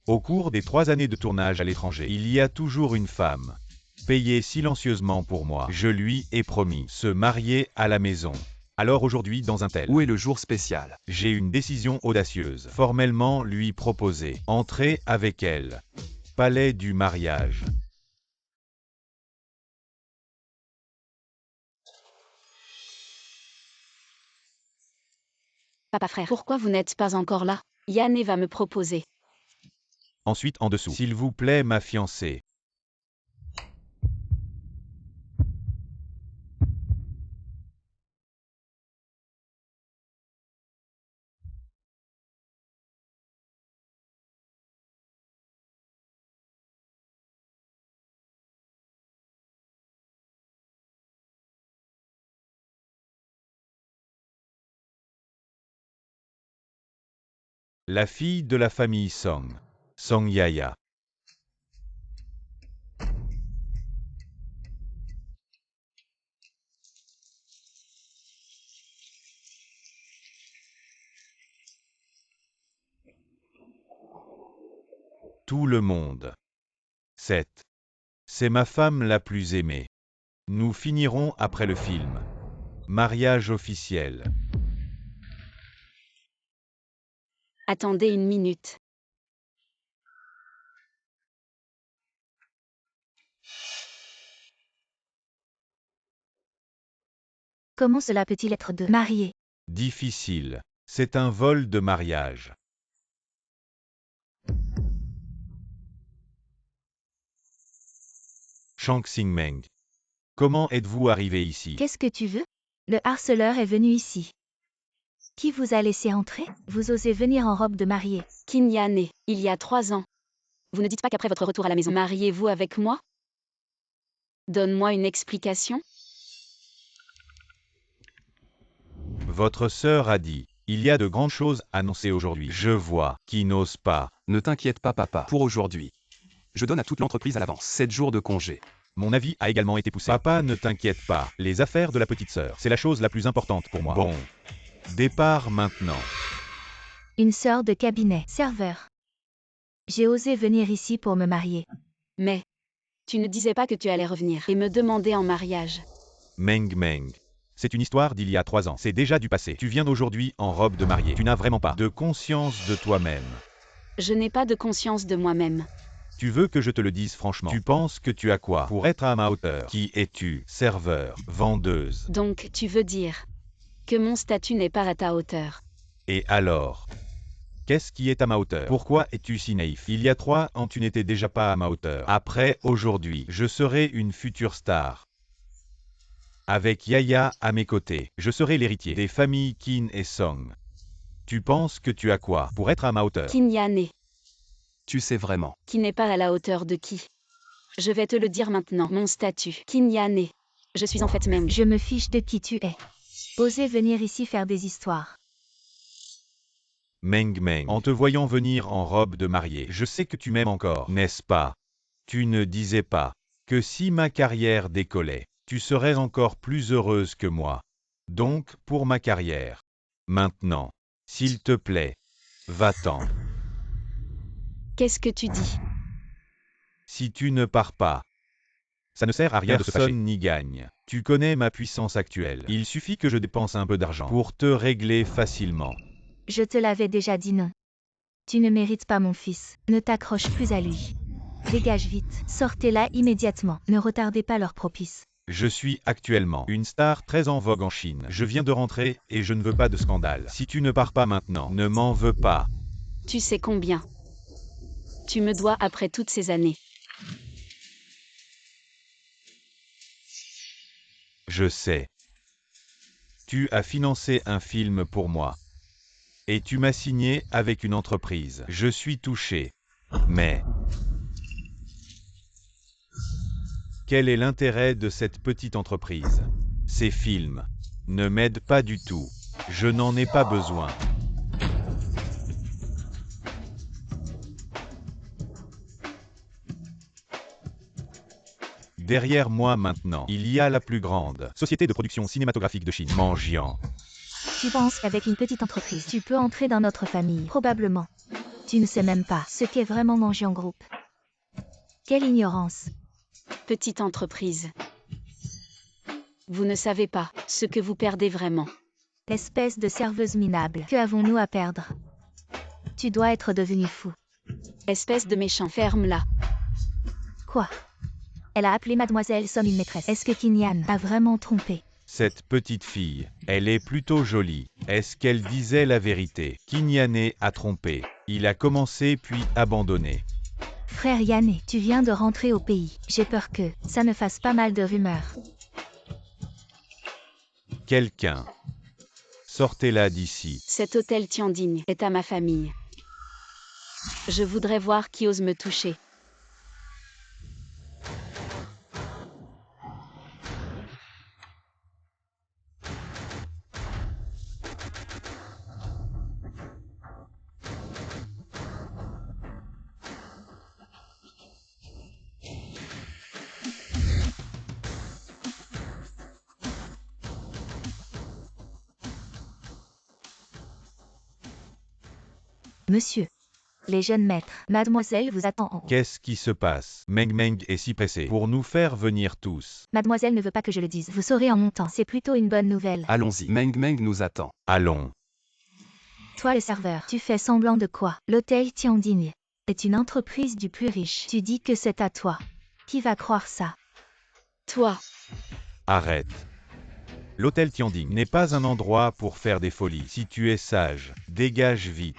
Au cours des 3 années de tournage à l'étranger, il y a toujours une femme payée silencieusement pour moi. Je lui ai promis se marier à la maison. Alors aujourd'hui dans un tel, Où est le jour spécial? j'ai une décision audacieuse. Formellement lui proposer entrer avec elle. Palais du mariage. Papa frère, pourquoi vous n'êtes pas encore là? Yanné va me proposer. Ensuite en dessous. S'il vous plaît ma fiancée. La fille de la famille Song. Song Yaya. Tout le monde. 7. C'est ma femme la plus aimée. Nous finirons après le film. Mariage officiel. Attendez une minute. Comment cela peut-il être de marié? Difficile. C'est un vol de mariage. Shang Xingmeng. Comment êtes-vous arrivé ici? Qu'est-ce que tu veux? Le harceleur est venu ici. Qui vous a laissé entrer? Vous osez venir en robe de mariée. Qin Yanné, il y a 3 ans. Vous ne dites pas qu'après votre retour à la maison, mariez-vous avec moi? Donne-moi une explication. Votre sœur a dit. Il y a de grandes choses annoncées aujourd'hui. Je vois qui n'ose pas. Ne t'inquiète pas papa, pour aujourd'hui. Je donne à toute l'entreprise à l'avance 7 jours de congé. Mon avis a également été poussé. Papa, ne t'inquiète pas. Les affaires de la petite sœur, c'est la chose la plus importante pour moi. Bon. Départ maintenant. Une sœur de cabinet. Serveur. J'ai osé venir ici pour me marier. Mais, tu ne disais pas que tu allais revenir et me demander en mariage. Meng Meng. C'est une histoire d'il y a 3 ans. C'est déjà du passé. Tu viens d'aujourd'hui en robe de mariée. Tu n'as vraiment pas de conscience de toi-même. Je n'ai pas de conscience de moi-même. Tu veux que je te le dise franchement? Tu penses que tu as quoi pour être à ma hauteur? Qui es-tu? Serveur, vendeuse. Donc, tu veux dire que mon statut n'est pas à ta hauteur. Et alors? Qu'est-ce qui est à ma hauteur? Pourquoi es-tu si naïf? Il y a 3 ans, tu n'étais déjà pas à ma hauteur. Après, aujourd'hui, je serai une future star. Avec Yaya à mes côtés, je serai l'héritier des familles Qin et Song. Tu penses que tu as quoi pour être à ma hauteur? Qin Yanné, Tu sais vraiment. qui n'est pas à la hauteur de qui? Je vais te le dire maintenant. Mon statut. Qin Yanné. Je suis en fait Meng. Je me fiche de qui tu es. Osez venir ici faire des histoires. Meng Meng. En te voyant venir en robe de mariée, je sais que tu m'aimes encore, n'est-ce pas? Tu ne disais pas que si ma carrière décollait, tu serais encore plus heureuse que moi. Donc, pour ma carrière. Maintenant, s'il te plaît, va-t'en. Qu'est-ce que tu dis? Si tu ne pars pas, ça ne sert à rien de se fâcher. Personne N'y gagne. Tu connais ma puissance actuelle. Il suffit que je dépense un peu d'argent pour te régler facilement. Je te l'avais déjà dit non. Tu ne mérites pas mon fils. Ne t'accroche plus à lui. Dégage vite. Sortez-la immédiatement. Ne retardez pas leur propice. Je suis actuellement une star très en vogue en Chine. Je viens de rentrer et je ne veux pas de scandale. Si tu ne pars pas maintenant, ne m'en veux pas. Tu sais combien tu me dois après toutes ces années. Je sais. Tu as financé un film pour moi. Et tu m'as signé avec une entreprise. Je suis touché. Mais quel est l'intérêt de cette petite entreprise? Ces films ne m'aident pas du tout. Je n'en ai pas besoin. Derrière moi maintenant, il y a la plus grande société de production cinématographique de Chine, Manjiang. Tu penses qu'avec une petite entreprise, tu peux entrer dans notre famille? Probablement. Tu ne sais même pas ce qu'est vraiment manger en groupe. Quelle ignorance. Petite entreprise. Vous ne savez pas ce que vous perdez vraiment. Espèce de serveuse minable. Que avons-nous à perdre? Tu dois être devenu fou. Espèce de méchant, ferme-la. Quoi? Elle a appelé Mademoiselle Som une maîtresse. Est-ce que Kinyan a vraiment trompé? Cette petite fille, elle est plutôt jolie. Est-ce qu'elle disait la vérité? Kinyane a trompé. Il a commencé puis abandonné. Frère Yané, tu viens de rentrer au pays. J'ai peur que ça ne fasse pas mal de rumeurs. Quelqu'un. Sortez-la d'ici. Cet hôtel Tiandigne est à ma famille. Je voudrais voir qui ose me toucher. Monsieur. Les jeunes maîtres. Mademoiselle vous attend en haut. Qu'est-ce qui se passe? Meng Meng est si pressé pour nous faire venir tous. Mademoiselle ne veut pas que je le dise. Vous saurez en montant. C'est plutôt une bonne nouvelle. Allons-y. Meng Meng nous attend. Allons. Toi le serveur, tu fais semblant de quoi? L'hôtel Tiandigne est une entreprise du plus riche. Tu dis que c'est à toi. Qui va croire ça? Toi, Arrête. L'hôtel Tiandigne n'est pas un endroit pour faire des folies. Si tu es sage, dégage vite.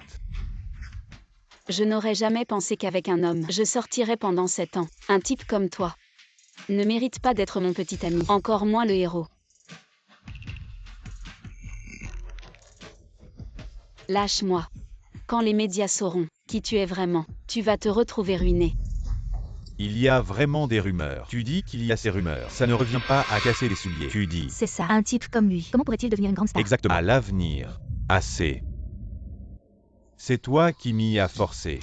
je n'aurais jamais pensé qu'avec un homme, je sortirais pendant 7 ans. Un type comme toi ne mérite pas d'être mon petit ami, encore moins le héros. Lâche-moi. Quand les médias sauront qui tu es vraiment, tu vas te retrouver ruiné. Il y a vraiment des rumeurs. Tu dis qu'il y a ces rumeurs. Ça ne revient pas à casser les souliers. Tu dis. C'est ça, un type comme lui. Comment pourrait-il devenir une grande star? Exactement. À l'avenir. Assez. C'est toi qui m'y as forcé.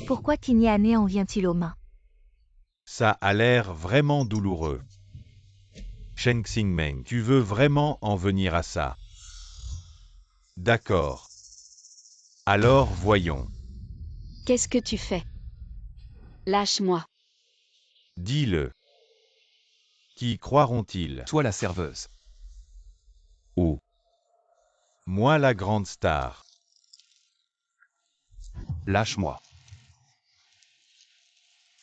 Pourquoi Kinyane en vient-il aux mains? Ça a l'air vraiment douloureux. Sheng Xingmeng, tu veux vraiment en venir à ça? D'accord. Alors voyons. Qu'est-ce que tu fais? Lâche-moi. Dis-le. Qui croiront-ils? Toi la serveuse. Ou moi la grande star? Lâche-moi.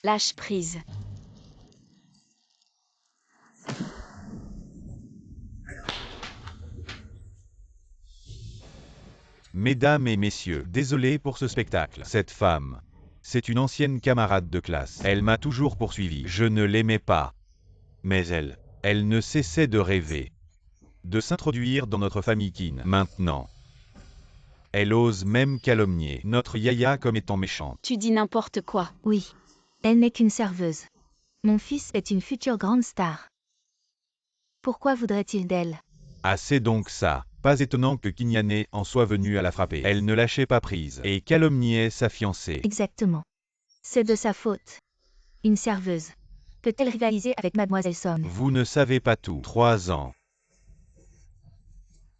Lâche prise. Mesdames et messieurs, désolé pour ce spectacle. Cette femme, c'est une ancienne camarade de classe. Elle m'a toujours poursuivi. Je ne l'aimais pas. Mais elle ne cessait de rêver. De s'introduire dans notre famille Qin. Maintenant, elle ose même calomnier notre Yaya comme étant méchante. Tu dis n'importe quoi. Oui. Elle n'est qu'une serveuse. Mon fils est une future grande star. Pourquoi voudrait-il d'elle? Ah, c'est donc ça. Pas étonnant que Kinyane en soit venue à la frapper. Elle ne lâchait pas prise et calomniait sa fiancée. Exactement. C'est de sa faute. Une serveuse. Peut-elle rivaliser avec Mademoiselle Som? Vous ne savez pas tout. 3 ans.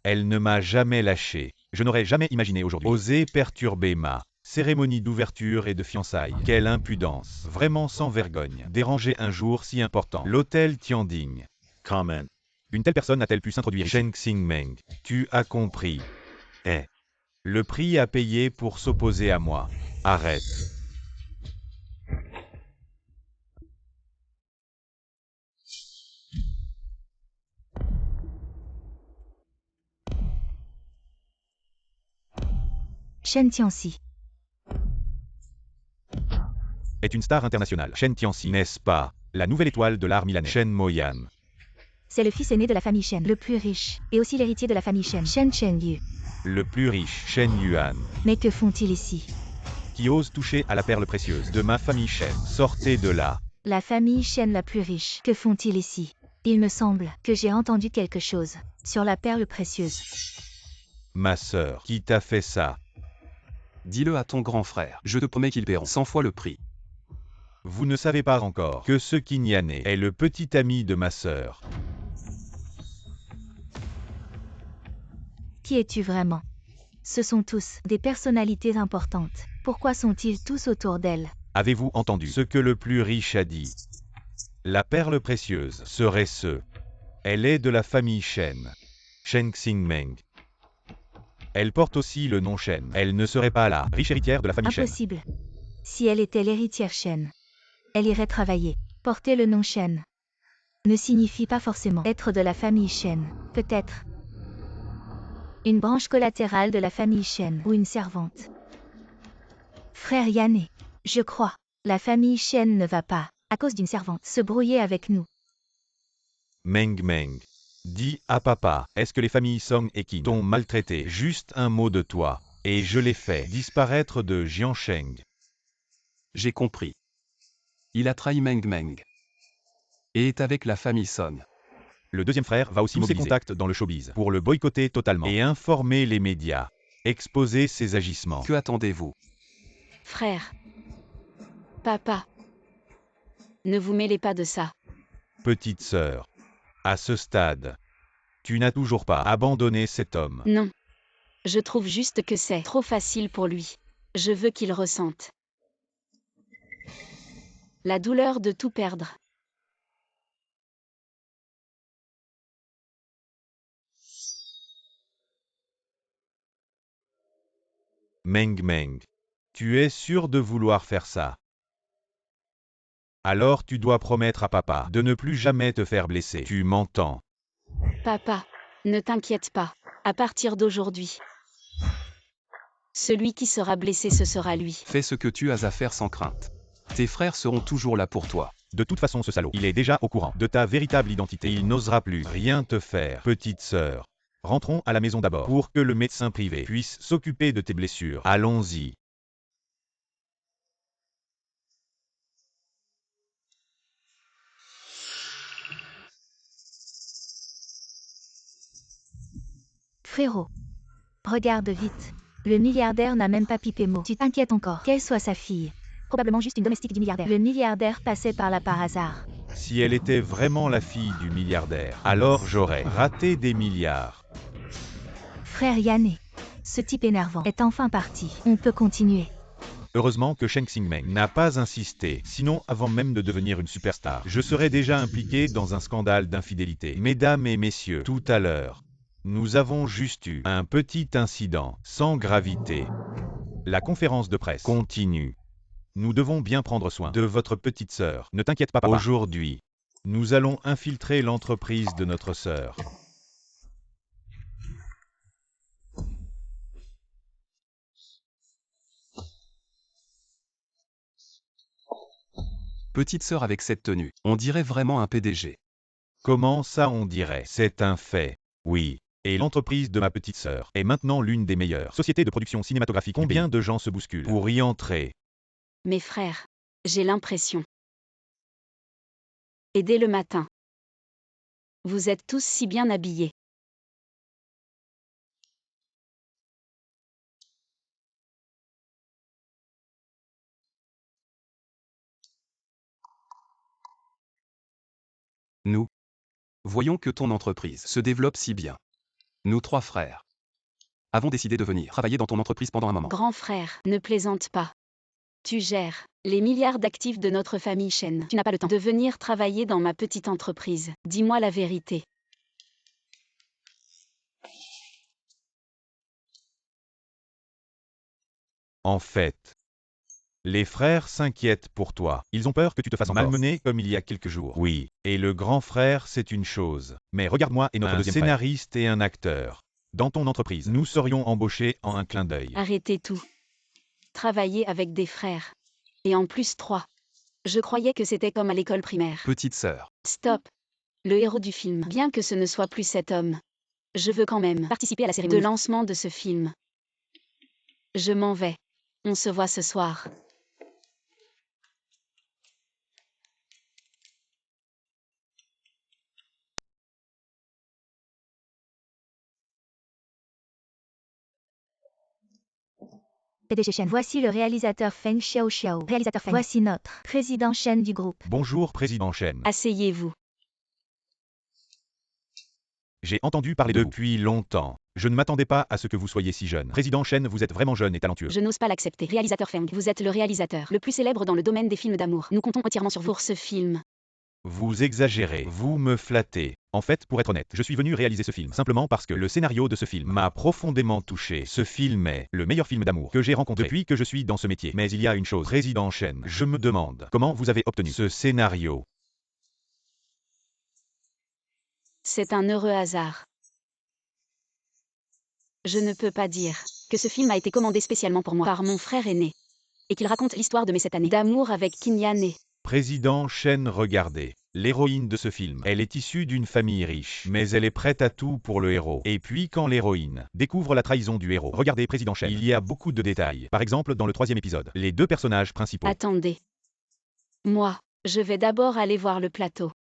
Elle ne m'a jamais lâché. Je n'aurais jamais imaginé aujourd'hui oser perturber ma cérémonie d'ouverture et de fiançailles. Quelle impudence. Vraiment sans vergogne. Déranger un jour si important. L'hôtel Tiandigne. Comment? Une telle personne a-t-elle pu s'introduire? Sheng Xingmeng, tu as compris. Eh. Le prix à payer pour s'opposer à moi. Arrête. Shen Tianxi. Est une star internationale. Shen Tianxi, n'est-ce pas? La nouvelle étoile de l'art milanais. Shen Moyan. C'est le fils aîné de la famille Shen, le plus riche, et aussi l'héritier de la famille Shen, Shen Chengyu. Le plus riche, Shen Yuan. Mais que font-ils ici? Qui ose toucher à la perle précieuse de ma famille Shen. Sortez de là. La famille Shen la plus riche. Que font-ils ici? Il me semble que j'ai entendu quelque chose sur la perle précieuse. Ma sœur, qui t'a fait ça? Dis-le à ton grand frère. Je te promets qu'ils paieront 100 fois le prix. Vous ne savez pas encore que ce Kinyane est le petit ami de ma sœur. Qui es-tu vraiment? Ce sont tous des personnalités importantes. Pourquoi sont-ils tous autour d'elle? Avez-vous entendu ce que le plus riche a dit? La perle précieuse serait ce. Elle est de la famille Shen. Shen Xingmeng. Elle porte aussi le nom Shen. Elle ne serait pas la riche héritière de la famille Shen. Impossible. Si elle était l'héritière Shen, elle irait travailler. Porter le nom Shen ne signifie pas forcément être de la famille Shen. Peut-être une branche collatérale de la famille Shen ou une servante. Frère Yané, je crois, la famille Shen ne va pas, à cause d'une servante, se brouiller avec nous. Meng Meng. Dis à papa, est-ce que les familles Song et Qin t'ont maltraité? Juste un mot de toi, et je l'ai fait disparaître de Jiansheng. J'ai compris. Il a trahi Meng Meng. Et est avec la famille Son. Le deuxième frère va aussi mobiliser ses contacts dans le showbiz pour le boycotter totalement et informer les médias, exposer ses agissements. Que attendez-vous? Frère. Papa. Ne vous mêlez pas de ça. Petite sœur. À ce stade, tu n'as toujours pas abandonné cet homme. Non. Je trouve juste que c'est trop facile pour lui. Je veux qu'il ressente la douleur de tout perdre. Meng Meng. Tu es sûr de vouloir faire ça? Alors tu dois promettre à papa de ne plus jamais te faire blesser. Tu m'entends? Papa, ne t'inquiète pas. À partir d'aujourd'hui, celui qui sera blessé, ce sera lui. Fais ce que tu as à faire sans crainte. Tes frères seront toujours là pour toi. De toute façon, ce salaud, il est déjà au courant de ta véritable identité. Il n'osera plus rien te faire. Petite sœur. Rentrons à la maison d'abord pour que le médecin privé puisse s'occuper de tes blessures. Allons-y. Frérot, regarde vite. Le milliardaire n'a même pas pipé mot. Tu t'inquiètes encore qu'elle soit sa fille. Probablement juste une domestique du milliardaire. Le milliardaire passait par là par hasard. Si elle était vraiment la fille du milliardaire, alors j'aurais raté des milliards. Frère Yané, ce type énervant est enfin parti. On peut continuer. Heureusement que Shen Xingmeng n'a pas insisté, sinon avant même de devenir une superstar, je serais déjà impliqué dans un scandale d'infidélité. Mesdames et messieurs, tout à l'heure, nous avons juste eu un petit incident, sans gravité. La conférence de presse continue. Nous devons bien prendre soin de votre petite sœur. Ne t'inquiète pas, papa. Aujourd'hui, nous allons infiltrer l'entreprise de notre sœur. Petite sœur avec cette tenue, on dirait vraiment un PDG. Comment ça on dirait? C'est un fait. Oui. Et l'entreprise de ma petite sœur est maintenant l'une des meilleures sociétés de production cinématographique. Combien de gens se bousculent pour y entrer? Mes frères, j'ai l'impression. Et dès le matin, vous êtes tous si bien habillés. Nous voyons que ton entreprise se développe si bien. Nous trois frères avons décidé de venir travailler dans ton entreprise pendant un moment. Grand frère, ne plaisante pas. Tu gères les milliards d'actifs de notre famille Shen. Tu n'as pas le temps de venir travailler dans ma petite entreprise. Dis-moi la vérité. En fait, les frères s'inquiètent pour toi. Ils ont peur que tu te fasses malmener comme il y a quelques jours. Oui, et le grand frère, c'est une chose. Mais regarde-moi et notre deuxième scénariste et un acteur. Dans ton entreprise, nous serions embauchés en un clin d'œil. Arrêtez tout. Travailler avec des frères. Et en plus 3. Je croyais que c'était comme à l'école primaire. Petite sœur. Stop. Le héros du film. Bien que ce ne soit plus cet homme, je veux quand même participer à la cérémonie de lancement de ce film. Je m'en vais. On se voit ce soir. PDG Shen. Voici le réalisateur Feng Xiaoxiao. Réalisateur Feng. Voici notre président Shen du groupe. Bonjour, président Shen. Asseyez-vous. J'ai entendu parler de vous depuis longtemps. Je ne m'attendais pas à ce que vous soyez si jeune. Président Chen, vous êtes vraiment jeune et talentueux. Je n'ose pas l'accepter. Réalisateur Feng, vous êtes le réalisateur le plus célèbre dans le domaine des films d'amour. Nous comptons entièrement sur vous pour ce film. Vous exagérez, vous me flattez. En fait, pour être honnête, je suis venu réaliser ce film simplement parce que le scénario de ce film m'a profondément touché. Ce film est le meilleur film d'amour que j'ai rencontré depuis que je suis dans ce métier. Mais il y a une chose, Président Chen, je me demande comment vous avez obtenu ce scénario. C'est un heureux hasard. Je ne peux pas dire que ce film a été commandé spécialement pour moi par mon frère aîné et qu'il raconte l'histoire de mes 7 années d'amour avec Kim Yan-e. Président Chen, regardez. L'héroïne de ce film, elle est issue d'une famille riche, mais elle est prête à tout pour le héros. Et puis quand l'héroïne découvre la trahison du héros, regardez Président Chen, il y a beaucoup de détails. Par exemple, dans le 3e épisode, les 2 personnages principaux. Attendez. Moi, je vais d'abord aller voir le plateau.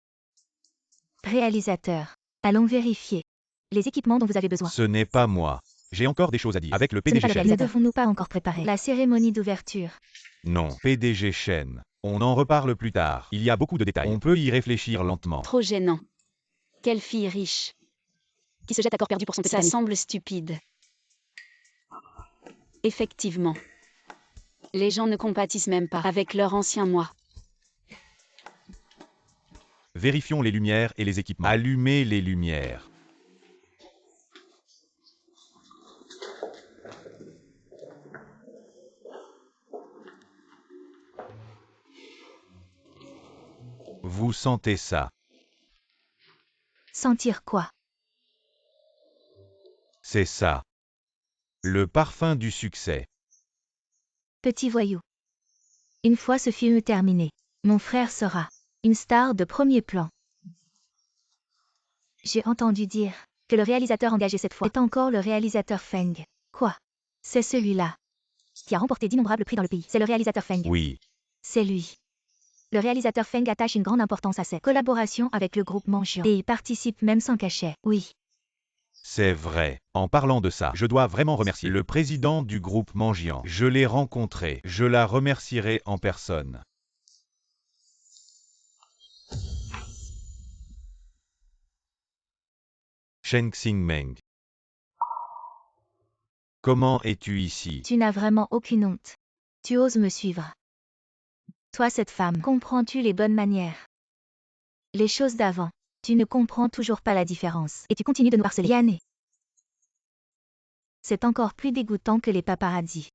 Réalisateur. Allons vérifier. Les équipements dont vous avez besoin. Ce n'est pas moi. J'ai encore des choses à dire. Avec le Ce n'est PDG pas le Chen. réalisateur. Ne devons-nous pas encore préparer la cérémonie d'ouverture? Non, PDG Chen. On en reparle plus tard. Il y a beaucoup de détails. On peut y réfléchir lentement. Trop gênant. Quelle fille riche qui se jette à corps perdu pour son petit ami. Ça semble stupide. Effectivement. Les gens ne compatissent même pas avec leur ancien moi. Vérifions les lumières et les équipements. Allumez les lumières. Vous sentez ça? Sentir quoi? C'est ça. Le parfum du succès. Petit voyou. Une fois ce film terminé, mon frère sera une star de premier plan. J'ai entendu dire que le réalisateur engagé cette fois est encore le réalisateur Feng. Quoi? C'est celui-là qui a remporté d'innombrables prix dans le pays. C'est le réalisateur Feng. Oui. C'est lui. Le réalisateur Feng attache une grande importance à cette collaboration avec le groupe Mangian. Et il participe même sans cachet. Oui. C'est vrai. En parlant de ça, je dois vraiment remercier le président du groupe Mangian. Je l'ai rencontré. Je la remercierai en personne. Chen Xingmeng. Comment es-tu ici? Tu n'as vraiment aucune honte. Tu oses me suivre. Toi cette femme, comprends-tu les bonnes manières? Les choses d'avant. Tu ne comprends toujours pas la différence. Et tu continues de nous harceler. Yan-e. C'est encore plus dégoûtant que les paparazzis.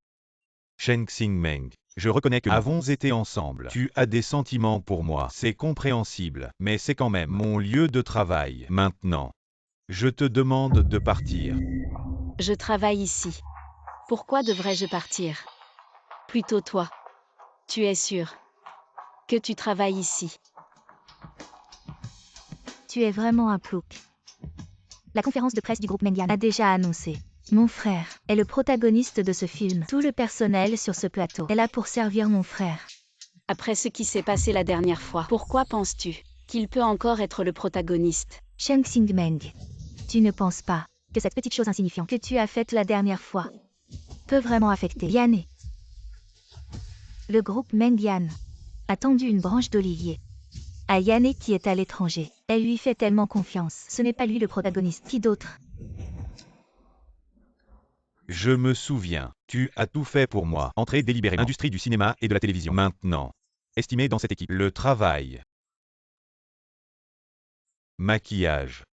Chen Xingmeng. Je reconnais que nous avons été ensemble. Tu as des sentiments pour moi. C'est compréhensible. Mais c'est quand même mon lieu de travail. Maintenant. Je te demande de partir. Je travaille ici. Pourquoi devrais-je partir? Plutôt toi. Tu es sûr que tu travailles ici? Tu es vraiment un plouc. La conférence de presse du groupe Mengan a déjà annoncé. Mon frère est le protagoniste de ce film. Tout le personnel sur ce plateau est là pour servir mon frère. Après ce qui s'est passé la dernière fois, pourquoi penses-tu qu'il peut encore être le protagoniste? Chen Xingmeng, tu ne penses pas que cette petite chose insignifiante que tu as faite la dernière fois peut vraiment affecter Yan-e? Le groupe Mengan a tendu une branche d'olivier à Yan-e qui est à l'étranger. Elle lui fait tellement confiance. Ce n'est pas lui le protagoniste. Qui d'autre? Je me souviens. Tu as tout fait pour moi. Entrer délibérément. Industrie du cinéma et de la télévision. Maintenant. Estimé dans cette équipe. Le travail. Maquillage.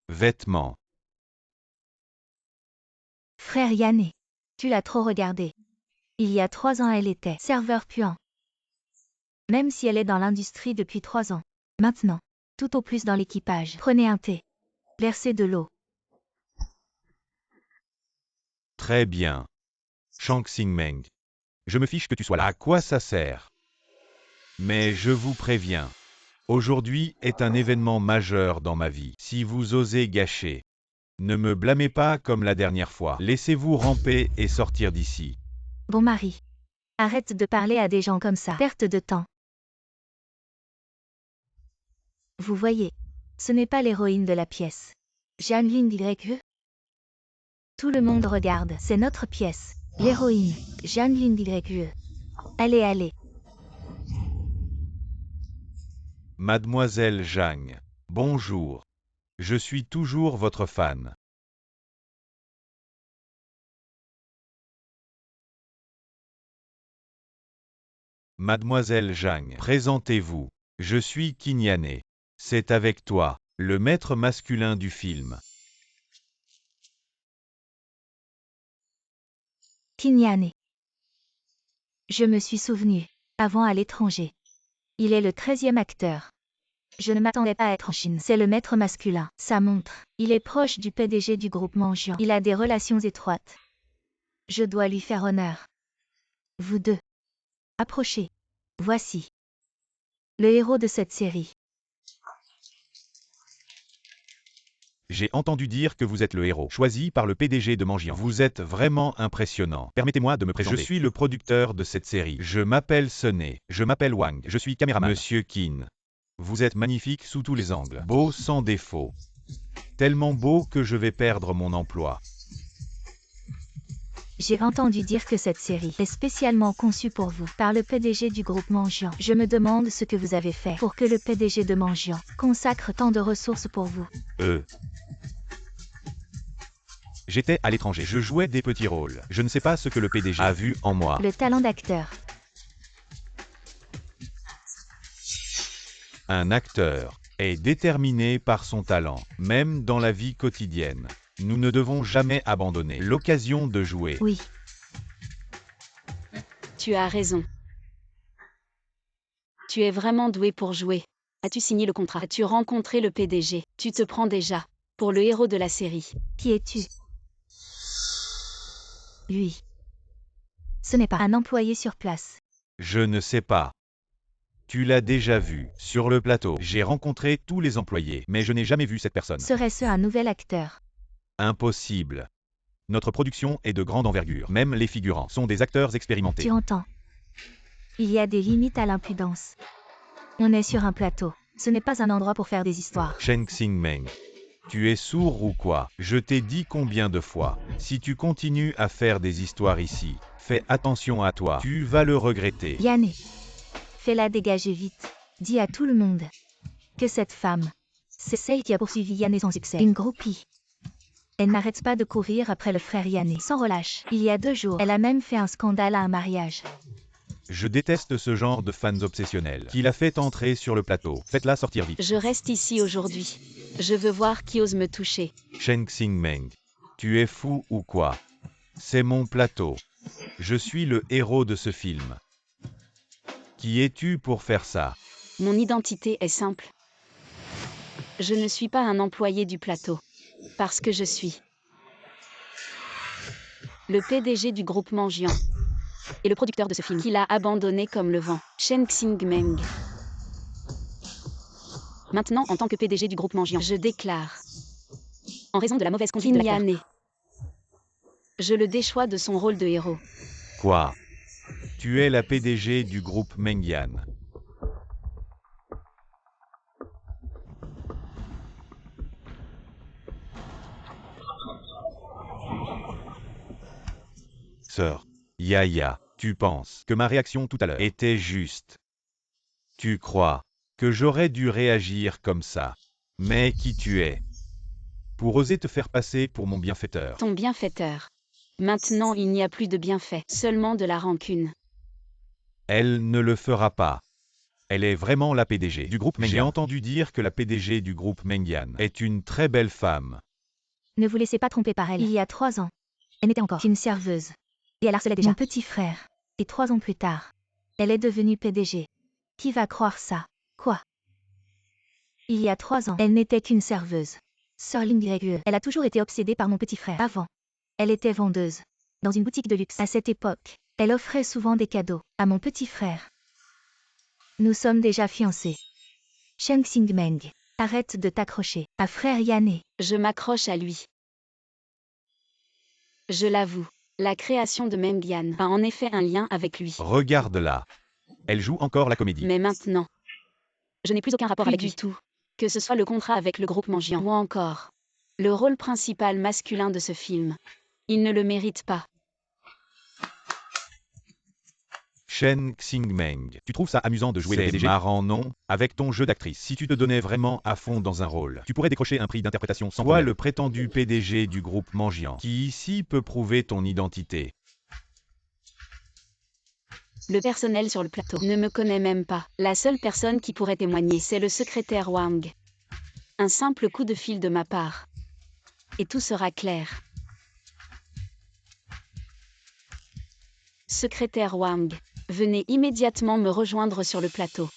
Vêtements. Frère Yan-e, tu l'as trop regardé. Il y a 3 ans elle était serveur puant. Même si elle est dans l'industrie depuis 3 ans. Maintenant, tout au plus dans l'équipage. Prenez un thé. Versez de l'eau. Très bien. Shang Xingmeng. Je me fiche que tu sois là. À quoi ça sert? Mais je vous préviens. Aujourd'hui est un événement majeur dans ma vie. Si vous osez gâcher, ne me blâmez pas comme la dernière fois. Laissez-vous ramper et sortir d'ici. Bon mari. Arrête de parler à des gens comme ça. Perte de temps. Vous voyez, ce n'est pas l'héroïne de la pièce. Jeanne Yu. Tout le monde regarde, c'est notre pièce. L'héroïne, Jeanne Yu. Allez, allez. Mademoiselle Zhang. Bonjour. Je suis toujours votre fan. Mademoiselle Zhang, présentez-vous. Je suis Qin Yane. C'est avec toi, le maître masculin du film. Qin Yane. Je me suis souvenu, avant à l'étranger. Il est le 13e acteur. Je ne m'attendais pas à être en Chine. C'est le maître masculin. Ça montre. Il est proche du PDG du groupe Mangian. Il a des relations étroites. Je dois lui faire honneur. Vous deux. Approchez. Voici. Le héros de cette série. J'ai entendu dire que vous êtes le héros, choisi par le PDG de Mangian. Vous êtes vraiment impressionnant. Permettez-moi de me présenter. Je suis le producteur de cette série. Je m'appelle Sunny. Je m'appelle Wang. Je suis caméraman. Monsieur Qin. Vous êtes magnifique sous tous les angles. Beau sans défaut. Tellement beau que je vais perdre mon emploi. J'ai entendu dire que cette série est spécialement conçue pour vous par le PDG du groupe Mangian. Je me demande ce que vous avez fait pour que le PDG de Mangian consacre tant de ressources pour vous. J'étais à l'étranger. Je jouais des petits rôles. Je ne sais pas ce que le PDG a vu en moi. Le talent d'acteur. Un acteur est déterminé par son talent, même dans la vie quotidienne. Nous ne devons jamais abandonner l'occasion de jouer. Oui. Tu as raison. Tu es vraiment doué pour jouer. As-tu signé le contrat? As-tu rencontré le PDG? Tu te prends déjà pour le héros de la série. Qui es-tu? Lui. Ce n'est pas un employé sur place. Je ne sais pas. Tu l'as déjà vu, sur le plateau. J'ai rencontré tous les employés, mais je n'ai jamais vu cette personne. Serait-ce un nouvel acteur? Impossible. Notre production est de grande envergure. Même les figurants sont des acteurs expérimentés. Tu entends? Il y a des limites à l'impudence. On est sur un plateau. Ce n'est pas un endroit pour faire des histoires. Chen Xingmeng. Tu es sourd ou quoi? Je t'ai dit combien de fois? Si tu continues à faire des histoires ici, fais attention à toi. Tu vas le regretter. Yane. Fais-la dégager vite. Dis à tout le monde que cette femme, c'est celle qui a poursuivi Yane sans succès. Une groupie. Elle n'arrête pas de courir après le frère Yane, sans relâche. Il y a 2 jours, elle a même fait un scandale à un mariage. Je déteste ce genre de fans obsessionnels qui la fait entrer sur le plateau. Faites-la sortir vite. Je reste ici aujourd'hui. Je veux voir qui ose me toucher. Chen Xingmeng. Tu es fou ou quoi? C'est mon plateau. Je suis le héros de ce film. Qui es-tu pour faire ça? Mon identité est simple. Je ne suis pas un employé du plateau. Parce que je suis le PDG du groupe Mangian et le producteur de ce film, qu'il a abandonné comme le vent, Chen Xingmeng. Maintenant, en tant que PDG du groupe Mangian, je déclare, en raison de la mauvaise conduite de l'acteur, Yane, je le déchois de son rôle de héros. Quoi? Tu es la PDG du groupe Mengyan. Sœur Yaya, tu penses que ma réaction tout à l'heure était juste? Tu crois que j'aurais dû réagir comme ça? Mais qui tu es pour oser te faire passer pour mon bienfaiteur? Ton bienfaiteur. Maintenant, il n'y a plus de bienfait, seulement de la rancune. Elle ne le fera pas. Elle est vraiment la PDG du groupe Mengyan. J'ai entendu dire que la PDG du groupe Mengyan est une très belle femme. Ne vous laissez pas tromper par elle. Il y a 3 ans, elle n'était encore qu'une serveuse. Et elle harcelait déjà mon petit frère. Et 3 ans plus tard, elle est devenue PDG. Qui va croire ça? Quoi? Il y a 3 ans, elle n'était qu'une serveuse. Sœur Lingregue, elle a toujours été obsédée par mon petit frère. Avant, elle était vendeuse dans une boutique de luxe. À cette époque, elle offrait souvent des cadeaux à mon petit frère. Nous sommes déjà fiancés. Chen Xingmeng, arrête de t'accrocher à frère Yane. Je m'accroche à lui. Je l'avoue, la création de Mengyan a en effet un lien avec lui. Regarde-la. Elle joue encore la comédie. Mais maintenant, je n'ai plus aucun rapport avec lui du tout. Que ce soit le contrat avec le groupe Mangian ou encore le rôle principal masculin de ce film. Il ne le mérite pas. Chen Xingmeng. Tu trouves ça amusant de jouer le C'est PDG? Marrant, non? Avec ton jeu d'actrice, si tu te donnais vraiment à fond dans un rôle, tu pourrais décrocher un prix d'interprétation sans problème. Toi, le prétendu PDG du groupe Mangian, qui ici peut prouver ton identité. Le personnel sur le plateau ne me connaît même pas. La seule personne qui pourrait témoigner, c'est le secrétaire Wang. Un simple coup de fil de ma part. Et tout sera clair. Secrétaire Wang, venez immédiatement me rejoindre sur le plateau.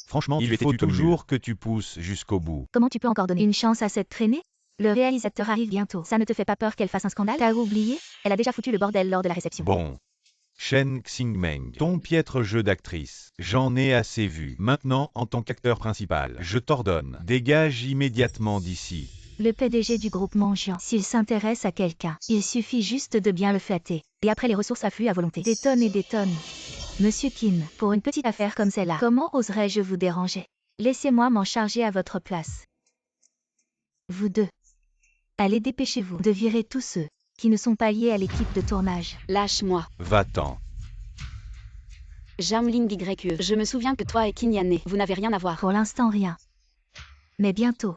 Franchement, il faut toujours que tu pousses jusqu'au bout. Comment tu peux encore donner une chance à cette traînée? Le réalisateur arrive bientôt. Ça ne te fait pas peur qu'elle fasse un scandale? T'as oublié? Elle a déjà foutu le bordel lors de la réception. Bon. Chen Xingmeng, ton piètre jeu d'actrice, j'en ai assez vu. Maintenant, en tant qu'acteur principal, je t'ordonne, dégage immédiatement d'ici. Le PDG du groupe Mangian, s'il s'intéresse à quelqu'un, il suffit juste de bien le flatter. Et après les ressources affluent à volonté. Des tonnes et des tonnes. Monsieur Qin, pour une petite affaire comme celle-là, comment oserais-je vous déranger? Laissez-moi m'en charger à votre place. Vous deux. Allez, dépêchez-vous de virer tous ceux qui ne sont pas liés à l'équipe de tournage. Lâche-moi. Va-t'en. Jamling YE, je me souviens que toi et Qin Yane, vous n'avez rien à voir. Pour l'instant, rien. Mais bientôt,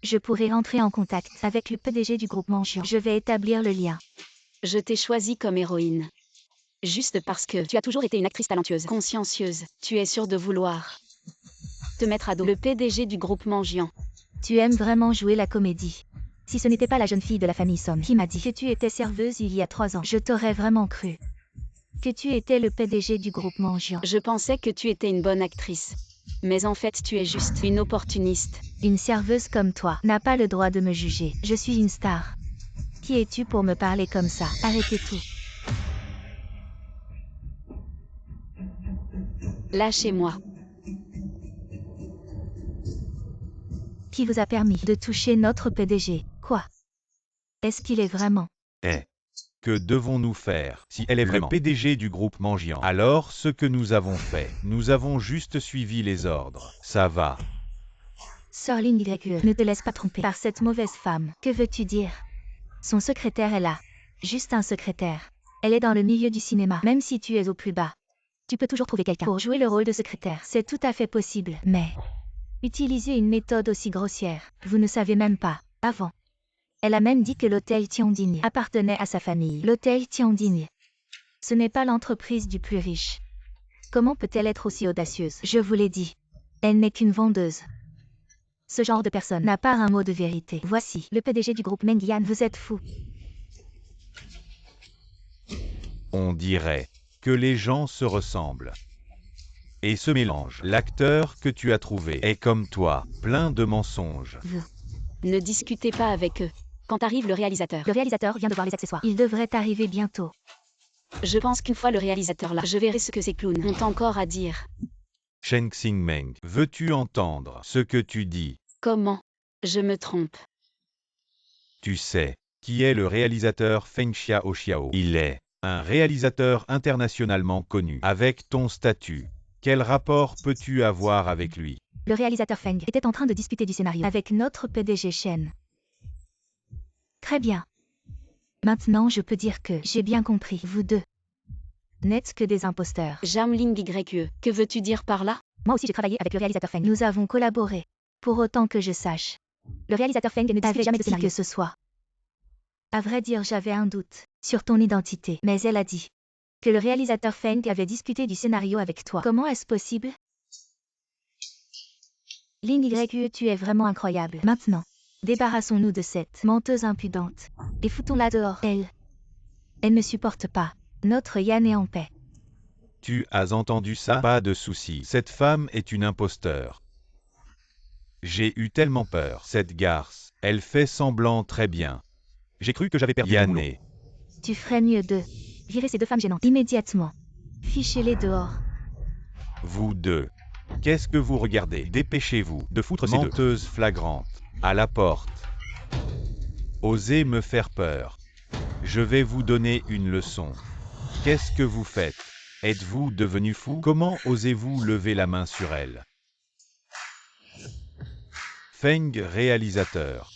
je pourrai entrer en contact avec le PDG du groupe Mangian. Je vais établir le lien. Je t'ai choisi comme héroïne. Juste parce que tu as toujours été une actrice talentueuse, consciencieuse. Tu es sûre de vouloir te mettre à dos le PDG du groupe Mangian. Tu aimes vraiment jouer la comédie. Si ce n'était pas la jeune fille de la famille Song qui m'a dit que tu étais serveuse il y a 3 ans, je t'aurais vraiment cru. Que tu étais le PDG du groupe Mangian. Je pensais que tu étais une bonne actrice. Mais en fait, tu es juste une opportuniste. Une serveuse comme toi n'a pas le droit de me juger. Je suis une star. Qui es-tu pour me parler comme ça? Arrêtez tout. Lâchez-moi. Qui vous a permis de toucher notre PDG? Quoi? Est-ce qu'il est vraiment? Que devons-nous faire? Si elle est vraiment le PDG du groupe Mangian, alors ce que nous avons fait, nous avons juste suivi les ordres. Ça va. Sir Ling YE, ne te laisse pas tromper par cette mauvaise femme. Que veux-tu dire? Son secrétaire est là. Juste un secrétaire. Elle est dans le milieu du cinéma. Même si tu es au plus bas, tu peux toujours trouver quelqu'un pour jouer le rôle de secrétaire. C'est tout à fait possible. Mais utiliser une méthode aussi grossière, vous ne savez même pas. Avant. Elle a même dit que l'hôtel Tiandigne appartenait à sa famille. L'hôtel Tiandigne. Ce n'est pas l'entreprise du plus riche. Comment peut-elle être aussi audacieuse? Je vous l'ai dit. Elle n'est qu'une vendeuse. Ce genre de personne n'a pas un mot de vérité. Voici, le PDG du groupe Mengian, vous êtes fou. On dirait que les gens se ressemblent et se mélangent. L'acteur que tu as trouvé est comme toi, plein de mensonges. Ne discutez pas avec eux. Quand arrive le réalisateur. Le réalisateur vient de voir les accessoires. Il devrait arriver bientôt. Je pense qu'une fois le réalisateur là, je verrai ce que ces clowns ont encore à dire. Chen Xingmeng, veux-tu entendre ce que tu dis? Comment? Je me trompe. Tu sais qui est le réalisateur Feng Xiaoxiao? Il est un réalisateur internationalement connu. Avec ton statut, quel rapport peux-tu avoir avec lui? Le réalisateur Feng était en train de discuter du scénario avec notre PDG Shen. Très bien. Maintenant je peux dire que j'ai bien compris. Vous deux n'êtes que des imposteurs. Jamling YE, que veux-tu dire par là? Moi aussi j'ai travaillé avec le réalisateur Feng. Nous avons collaboré. Pour autant que je sache. Le réalisateur Feng ne discute jamais de scénario que ce soit. À vrai dire, j'avais un doute sur ton identité. Mais elle a dit que le réalisateur Feng avait discuté du scénario avec toi. Comment est-ce possible? Ling YE, tu es vraiment incroyable. Maintenant, débarrassons-nous de cette menteuse impudente. Et foutons-la dehors. Elle ne supporte pas. Notre Yann est en paix. Tu as entendu ça? Pas de souci. Cette femme est une imposteur. J'ai eu tellement peur. Cette garce, elle fait semblant très bien. J'ai cru que j'avais perdu mon boulot. Tu ferais mieux de virer ces deux femmes gênantes immédiatement. Fichez-les dehors. Vous deux, qu'est-ce que vous regardez? Dépêchez-vous de foutre ces menteuses flagrantes à la porte. Osez me faire peur. Je vais vous donner une leçon. Qu'est-ce que vous faites? Êtes-vous devenu fou? Comment osez-vous lever la main sur elle? Feng réalisateur.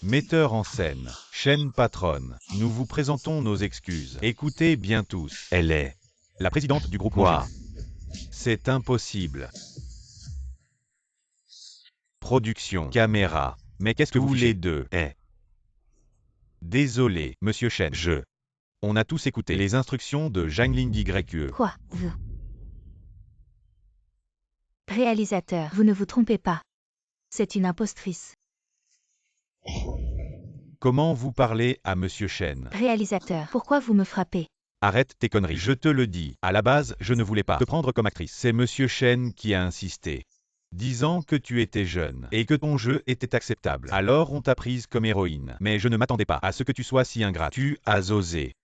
Metteur en scène, Shen patronne, nous vous présentons nos excuses. Écoutez bien tous, elle est la présidente du groupe. Quoi? C'est impossible. Production, caméra. Mais qu'est-ce que vous les deux? Désolé, monsieur Shen, On a tous écouté les instructions de Jangling YE. Quoi, vous? Réalisateur, vous ne vous trompez pas. C'est une impostrice. Comment vous parlez à monsieur Shen? Réalisateur, pourquoi vous me frappez? Arrête tes conneries, je te le dis. À la base, je ne voulais pas te prendre comme actrice. C'est monsieur Shen qui a insisté, disant que tu étais jeune et que ton jeu était acceptable. Alors on t'a prise comme héroïne. Mais je ne m'attendais pas à ce que tu sois si ingrat. Tu as osé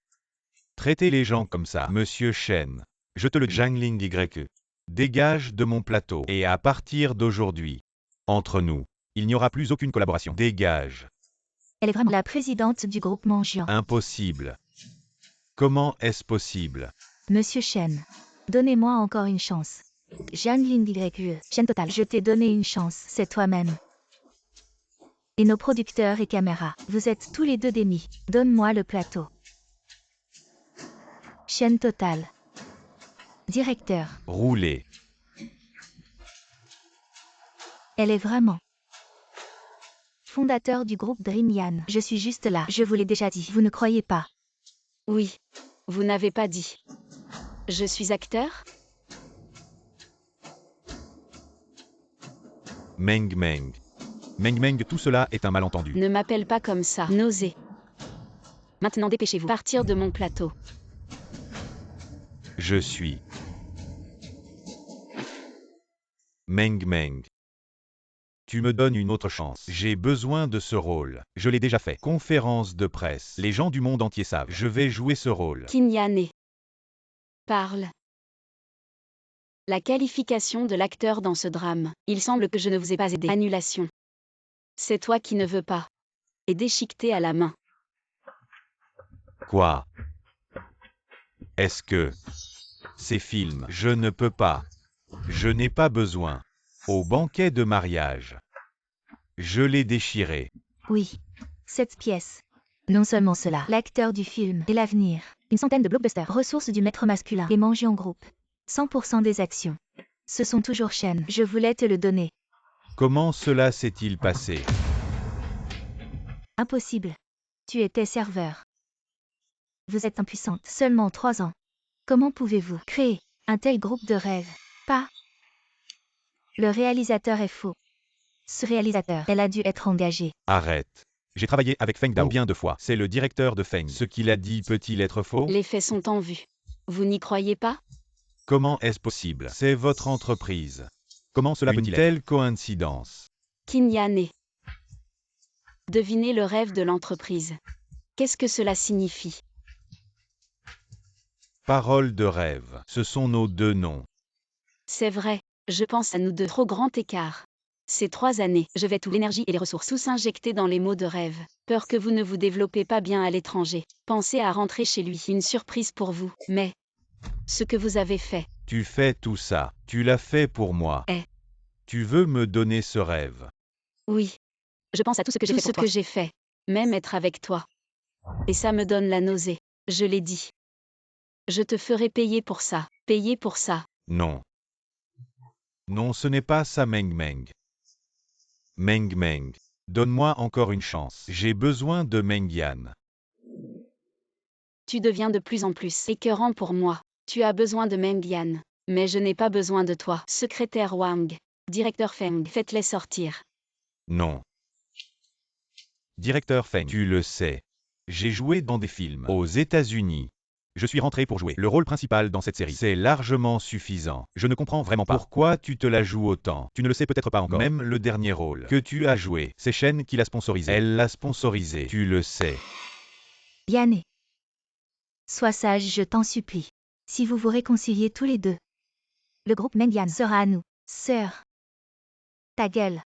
traiter les gens comme ça. Monsieur Shen, je te le dis. Jangling YE. Dégage de mon plateau. Et à partir d'aujourd'hui, entre nous, il n'y aura plus aucune collaboration. Dégage. Elle est vraiment la présidente du groupe Mangian. Impossible. Comment est-ce possible? Monsieur Shen, donnez-moi encore une chance. Jangling YE, Shen Total, je t'ai donné une chance, c'est toi-même. Et nos producteurs et caméras, vous êtes tous les deux des mi. Donne-moi le plateau. Shen Total. Directeur. Roulez. Elle est vraiment fondateur du groupe Dreamyan. Je suis juste là, je vous l'ai déjà dit, vous ne croyez pas? Oui. Vous n'avez pas dit. Je suis acteur? Meng Meng. Meng Meng, tout cela est un malentendu. Ne m'appelle pas comme ça. Nausée. Maintenant dépêchez-vous. Partir de mon plateau. Je suis Meng Meng. Tu me donnes une autre chance. J'ai besoin de ce rôle. Je l'ai déjà fait. Conférence de presse. Les gens du monde entier savent. Je vais jouer ce rôle. Kinyane. Parle. La qualification de l'acteur dans ce drame. Il semble que je ne vous ai pas aidé. Annulation. C'est toi qui ne veux pas. Et déchiqueté à la main. Quoi? Est-ce que ces films, je ne peux pas. Je n'ai pas besoin. Au banquet de mariage. Je l'ai déchiré. Oui. Cette pièce. Non seulement cela, l'acteur du film et l'avenir. Une centaine de blockbusters, ressources du maître masculin et Mangian Group. 100% des actions. Ce sont toujours Shen. Je voulais te le donner. Comment cela s'est-il passé? Impossible. Tu étais serveur. Vous êtes impuissante. Seulement 3 ans. Comment pouvez-vous créer un tel groupe de rêve? Pas. Le réalisateur est faux. Ce réalisateur, elle a dû être engagée. Arrête. J'ai travaillé avec Feng Dao combien de fois? C'est le directeur de Feng. Ce qu'il a dit peut-il être faux? Les faits sont en vue. Vous n'y croyez pas? Comment est-ce possible? C'est votre entreprise. Comment cela peut-il être? Une telle coïncidence. Kinyane. Devinez le rêve de l'entreprise. Qu'est-ce que cela signifie? Parole de rêve. Ce sont nos deux noms. C'est vrai. Je pense à nous deux. Trop grand écart. Ces 3 années, je vais toute l'énergie et les ressources tous injectées dans les mots de rêve. Peur que vous ne vous développez pas bien à l'étranger. Pensez à rentrer chez lui. Une surprise pour vous. Mais ce que vous avez fait. Tu fais tout ça. Tu l'as fait pour moi. Tu veux me donner ce rêve? Oui. Je pense à tout ce que j'ai fait pour toi. Tout ce que j'ai fait. Même être avec toi. Et ça me donne la nausée. Je l'ai dit. Je te ferai payer pour ça. Payer pour ça. Non. Non, ce n'est pas ça, Meng Meng. Meng Meng. Donne-moi encore une chance. J'ai besoin de Meng Yan. Tu deviens de plus en plus écœurant pour moi. Tu as besoin de Meng Yan. Mais je n'ai pas besoin de toi. Secrétaire Wang. Directeur Feng. Faites-les sortir. Non. Directeur Feng. Tu le sais. J'ai joué dans des films aux États-Unis. Je suis rentré pour jouer le rôle principal dans cette série. C'est largement suffisant. Je ne comprends vraiment pas pourquoi tu te la joues autant. Tu ne le sais peut-être pas encore. Même le dernier rôle que tu as joué, c'est Shen qui l'a sponsorisé. Elle l'a sponsorisé. Tu le sais. Yanné. Sois sage, je t'en supplie. Si vous vous réconciliez tous les deux, le groupe Meng-Yan sera à nous. Sœur. Ta gueule.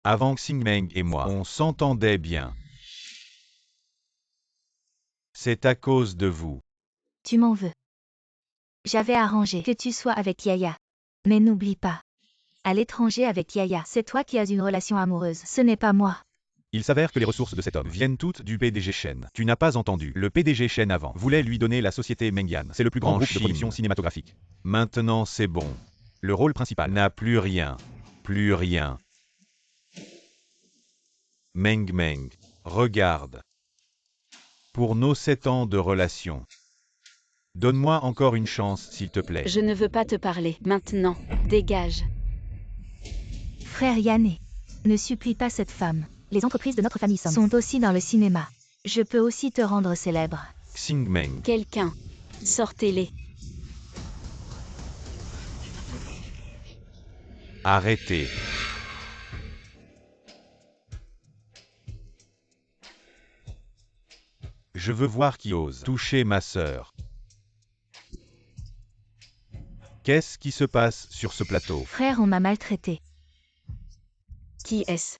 Avant Xingmeng et moi, on s'entendait bien. C'est à cause de vous. Tu m'en veux. J'avais arrangé que tu sois avec Yaya. Mais n'oublie pas. À l'étranger avec Yaya, c'est toi qui as une relation amoureuse, ce n'est pas moi. Il s'avère que les ressources de cet homme viennent toutes du PDG Shen. Tu n'as pas entendu. Le PDG Shen avant voulait lui donner la société Mengyan. C'est le plus grand groupe de production cinématographique. Maintenant c'est bon. Le rôle principal n'a plus rien. Plus rien. Meng, regarde. Pour nos 7 ans de relation. Donne-moi encore une chance, s'il te plaît. Je ne veux pas te parler. Maintenant, dégage. Frère Yanné, ne supplie pas cette femme. Les entreprises de notre famille sont aussi dans le cinéma. Je peux aussi te rendre célèbre. Xingmeng. Quelqu'un. Sortez-les. Arrêtez. Je veux voir qui ose toucher ma sœur. Qu'est-ce qui se passe sur ce plateau? Frère, on m'a maltraité. Qui est-ce?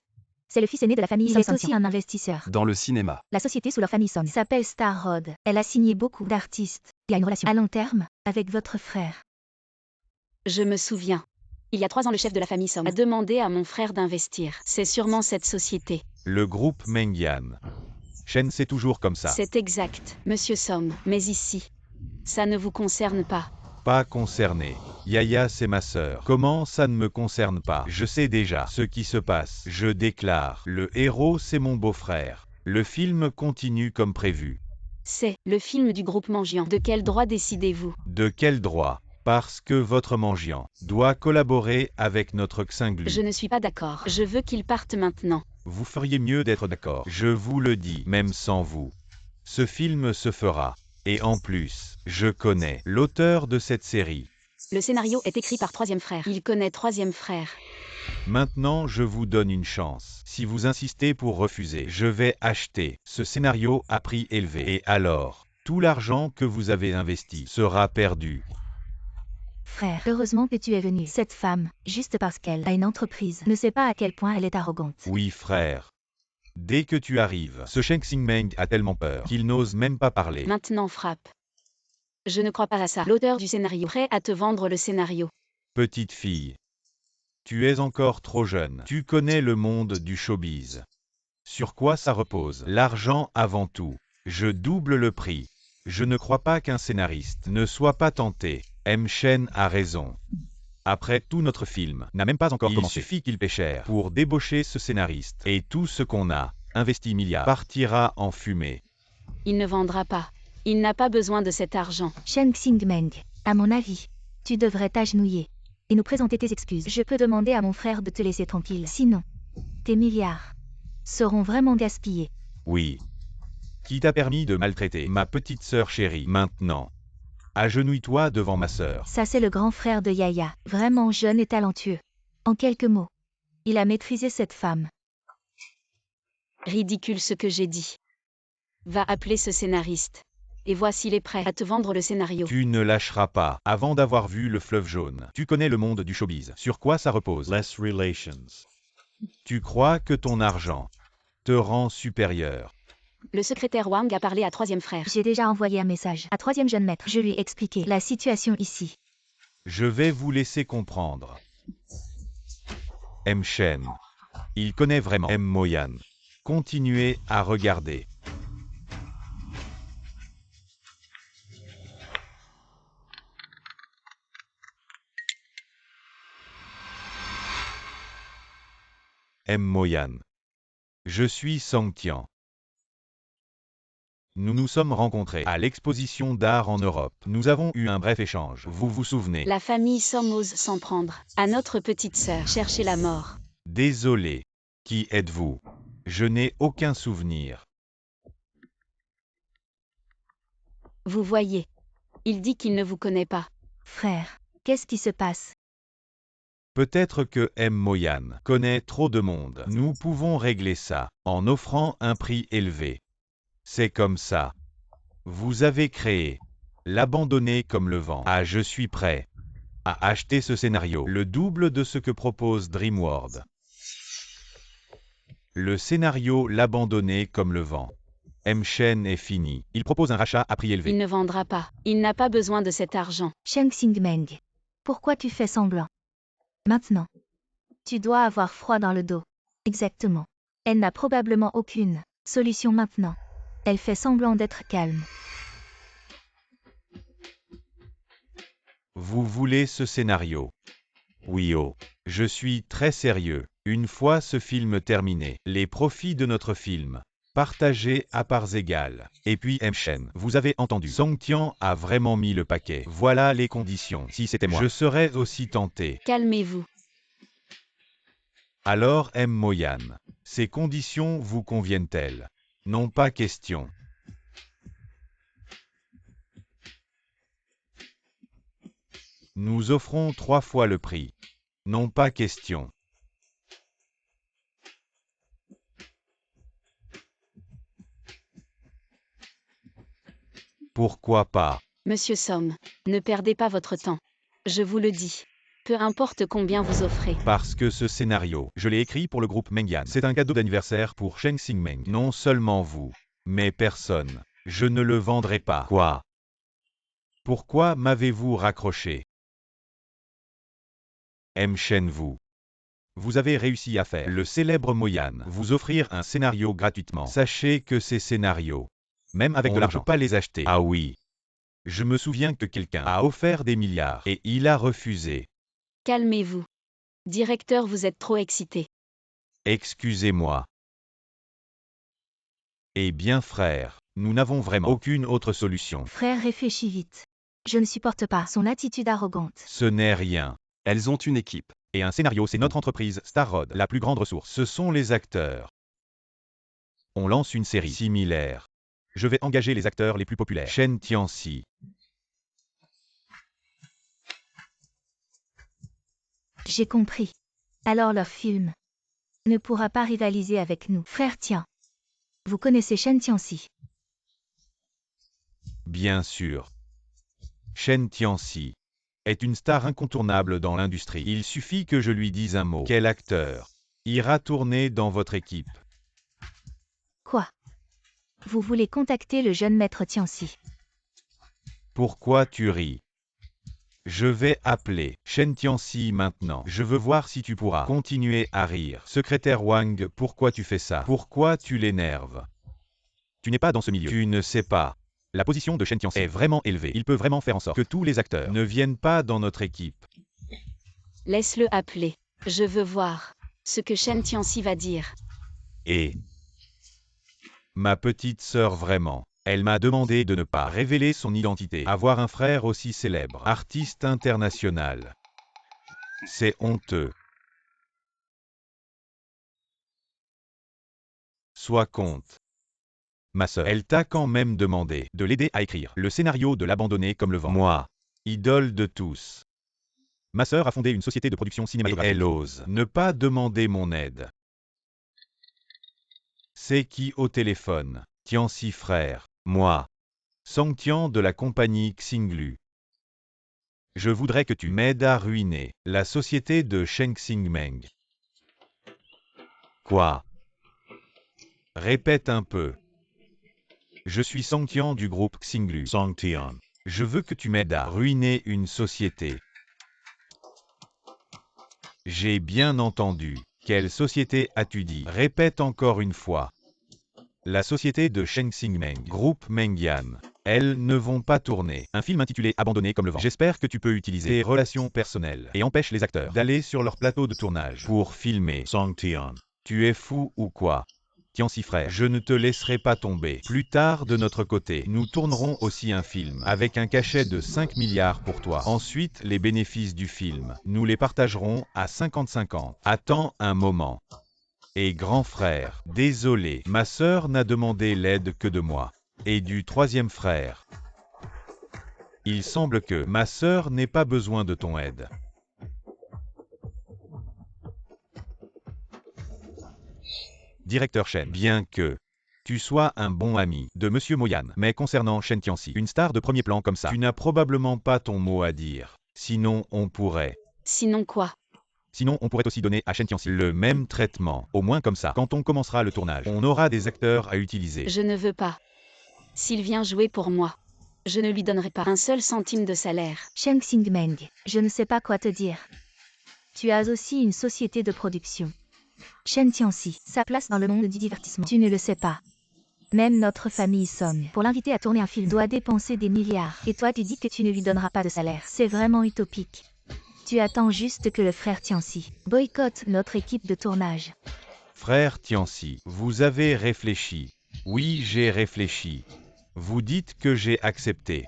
C'est le fils aîné de la famille Son. Il est aussi un investisseur. Dans le cinéma. La société sous leur famille Son s'appelle Star Road. Elle a signé beaucoup d'artistes. Il y a une relation à long terme avec votre frère. Je me souviens. Il y a 3 ans, le chef de la famille Som a demandé à mon frère d'investir. C'est sûrement cette société. Le groupe Mengyan. Shen, c'est toujours comme ça. C'est exact, Monsieur Som. Mais ici, ça ne vous concerne pas. Pas concerné. Yaya, c'est ma sœur. Comment ça ne me concerne pas? Je sais déjà ce qui se passe. Je déclare. Le héros, c'est mon beau-frère. Le film continue comme prévu. C'est le film du groupe Mangian. De quel droit décidez-vous? De quel droit? Parce que votre Mangian doit collaborer avec notre Xinglu. Je ne suis pas d'accord. Je veux qu'il parte maintenant. Vous feriez mieux d'être d'accord. Je vous le dis, même sans vous. Ce film se fera. Et en plus, je connais l'auteur de cette série. Le scénario est écrit par Troisième Frère. Il connaît Troisième Frère. Maintenant, je vous donne une chance. Si vous insistez pour refuser, je vais acheter ce scénario à prix élevé. Et alors, tout l'argent que vous avez investi sera perdu. Frère, heureusement que tu es venu. Cette femme, juste parce qu'elle a une entreprise, ne sait pas à quel point elle est arrogante. Oui, frère. Dès que tu arrives, ce Shen Xingmeng a tellement peur qu'il n'ose même pas parler. Maintenant frappe. Je ne crois pas à ça. L'auteur du scénario prêt à te vendre le scénario. Petite fille. Tu es encore trop jeune. Tu connais le monde du showbiz. Sur quoi ça repose? L'argent avant tout. Je double le prix. Je ne crois pas qu'un scénariste ne soit pas tenté. M. Shen a raison. Après tout, notre film n'a même pas encore commencé. Il suffit qu'il paie cher pour débaucher ce scénariste. Et tout ce qu'on a investi milliards partira en fumée. Il ne vendra pas. Il n'a pas besoin de cet argent. Shen Xingmeng, à mon avis, tu devrais t'agenouiller et nous présenter tes excuses. Je peux demander à mon frère de te laisser tranquille. Sinon, tes milliards seront vraiment gaspillés. Oui. Qui t'a permis de maltraiter ma petite sœur chérie? Maintenant, agenouille-toi devant ma sœur. Ça, c'est le grand frère de Yaya, vraiment jeune et talentueux. En quelques mots, il a maîtrisé cette femme. Ridicule ce que j'ai dit. Va appeler ce scénariste. Et vois s'il est prêt à te vendre le scénario. Tu ne lâcheras pas avant d'avoir vu le fleuve jaune. Tu connais le monde du showbiz. Sur quoi ça repose? Less relations. Tu crois que ton argent te rend supérieur. Le secrétaire Wang a parlé à Troisième Frère. J'ai déjà envoyé un message à Troisième jeune maître. Je lui ai expliqué la situation ici. Je vais vous laisser comprendre. M. Shen. Il connaît vraiment M. Moyan. Continuez à regarder. M. Moyan. Je suis Song Tian. Nous nous sommes rencontrés à l'exposition d'art en Europe. Nous avons eu un bref échange. Vous vous souvenez? La famille Som ose s'en prendre à notre petite sœur. Chercher la mort. Désolé. Qui êtes-vous? Je n'ai aucun souvenir. Vous voyez. Il dit qu'il ne vous connaît pas. Frère, qu'est-ce qui se passe? Peut-être que M. Moyan connaît trop de monde. Nous pouvons régler ça en offrant un prix élevé. C'est comme ça. Vous avez créé l'abandonner comme le vent. Ah, je suis prêt à acheter ce scénario, le double de ce que propose DreamWorld. Le scénario L'abandonner comme le vent. M. Shen est fini. Il propose un rachat à prix élevé. Il ne vendra pas. Il n'a pas besoin de cet argent. Shen Xingmeng, pourquoi tu fais semblant? Maintenant, tu dois avoir froid dans le dos. Exactement. Elle n'a probablement aucune solution maintenant. Elle fait semblant d'être calme. Vous voulez ce scénario? Oui, oh. Je suis très sérieux. Une fois ce film terminé, les profits de notre film, partagés à parts égales. Et puis Shen, vous avez entendu. Song Tian a vraiment mis le paquet. Voilà les conditions. Si c'était moi, je serais aussi tenté. Calmez-vous. Alors Moyan, ces conditions vous conviennent-elles? Non, pas question. Nous offrons 3 fois le prix. Non, pas question. Pourquoi pas? Monsieur Somme, ne perdez pas votre temps. Je vous le dis. Peu importe combien vous offrez. Parce que ce scénario, je l'ai écrit pour le groupe Mengyan. C'est un cadeau d'anniversaire pour Shen Xingmeng. Non seulement vous, mais personne. Je ne le vendrai pas. Quoi? Pourquoi m'avez-vous raccroché? Shen, vous avez réussi à faire le célèbre Moyan vous offrir un scénario gratuitement. Sachez que ces scénarios, même avec de l'argent, on ne peut pas les acheter. Ah oui. Je me souviens que quelqu'un a offert des milliards et il a refusé. Calmez-vous. Directeur, vous êtes trop excité. Excusez-moi. Eh bien frère, nous n'avons vraiment aucune autre solution. Frère, réfléchis vite. Je ne supporte pas son attitude arrogante. Ce n'est rien. Elles ont une équipe. Et un scénario, c'est notre entreprise, Starrod, la plus grande ressource. Ce sont les acteurs. On lance une série similaire. Je vais engager les acteurs les plus populaires. Shen Tianxi. J'ai compris. Alors leur film ne pourra pas rivaliser avec nous. Frère Tian. Vous connaissez Shen Tianxi? Bien sûr. Shen Tianxi est une star incontournable dans l'industrie. Il suffit que je lui dise un mot. Quel acteur ira tourner dans votre équipe? Quoi? Vous voulez contacter le jeune maître Tianxi? Pourquoi tu ris? Je vais appeler Shen Tianxi maintenant. Je veux voir si tu pourras continuer à rire. Secrétaire Wang, pourquoi tu fais ça? Pourquoi tu l'énerves? Tu n'es pas dans ce milieu. Tu ne sais pas. La position de Shen Tianxi est vraiment élevée. Il peut vraiment faire en sorte que tous les acteurs ne viennent pas dans notre équipe. Laisse-le appeler. Je veux voir ce que Shen Tianxi va dire. Et ma petite sœur vraiment. Elle m'a demandé de ne pas révéler son identité. Avoir un frère aussi célèbre, artiste international. C'est honteux. Sois compte. Ma sœur, elle t'a quand même demandé de l'aider à écrire le scénario de l'abandonner comme le vent. Moi, idole de tous. Ma sœur a fondé une société de production cinématographique. Et elle ose ne pas demander mon aide. C'est qui au téléphone? Tianxi frère. Moi. Song Tian de la compagnie Xinglu. Je voudrais que tu m'aides à ruiner la société de Shen Xingmeng. Quoi? Répète un peu. Je suis Song Tian du groupe Xinglu. Song Tian. Je veux que tu m'aides à ruiner une société. J'ai bien entendu. Quelle société as-tu dit? Répète encore une fois. La société de Shen Xingmeng, groupe Mengyan. Elles ne vont pas tourner. Un film intitulé Abandonné comme le vent. J'espère que tu peux utiliser tes relations personnelles et empêche les acteurs d'aller sur leur plateau de tournage pour filmer. Song Tian. Tu es fou ou quoi? Tianxi frère, je ne te laisserai pas tomber. Plus tard de notre côté, nous tournerons aussi un film avec un cachet de 5 milliards pour toi. Ensuite, les bénéfices du film, nous les partagerons à 50-50. Attends un moment. Et grand frère, désolé, ma sœur n'a demandé l'aide que de moi. Et du troisième frère. Il semble que ma sœur n'ait pas besoin de ton aide. Directeur Shen, bien que tu sois un bon ami de Monsieur Moyan, mais concernant Shen Tianxi, une star de premier plan comme ça, tu n'as probablement pas ton mot à dire. Sinon, on pourrait. Sinon quoi? Sinon, on pourrait aussi donner à Shen Tianxi le même traitement. Au moins comme ça, quand on commencera le tournage, on aura des acteurs à utiliser. Je ne veux pas. S'il vient jouer pour moi, je ne lui donnerai pas un seul centime de salaire. Shen Xingmeng, je ne sais pas quoi te dire. Tu as aussi une société de production. Shen Tianxi, sa place dans le monde du divertissement. Tu ne le sais pas. Même notre famille Song, pour l'inviter à tourner un film, doit dépenser des milliards. Et toi, tu dis que tu ne lui donneras pas de salaire. C'est vraiment utopique. Tu attends juste que le frère Tianxi boycotte notre équipe de tournage. Frère Tianxi, vous avez réfléchi. Oui, j'ai réfléchi. Vous dites que j'ai accepté.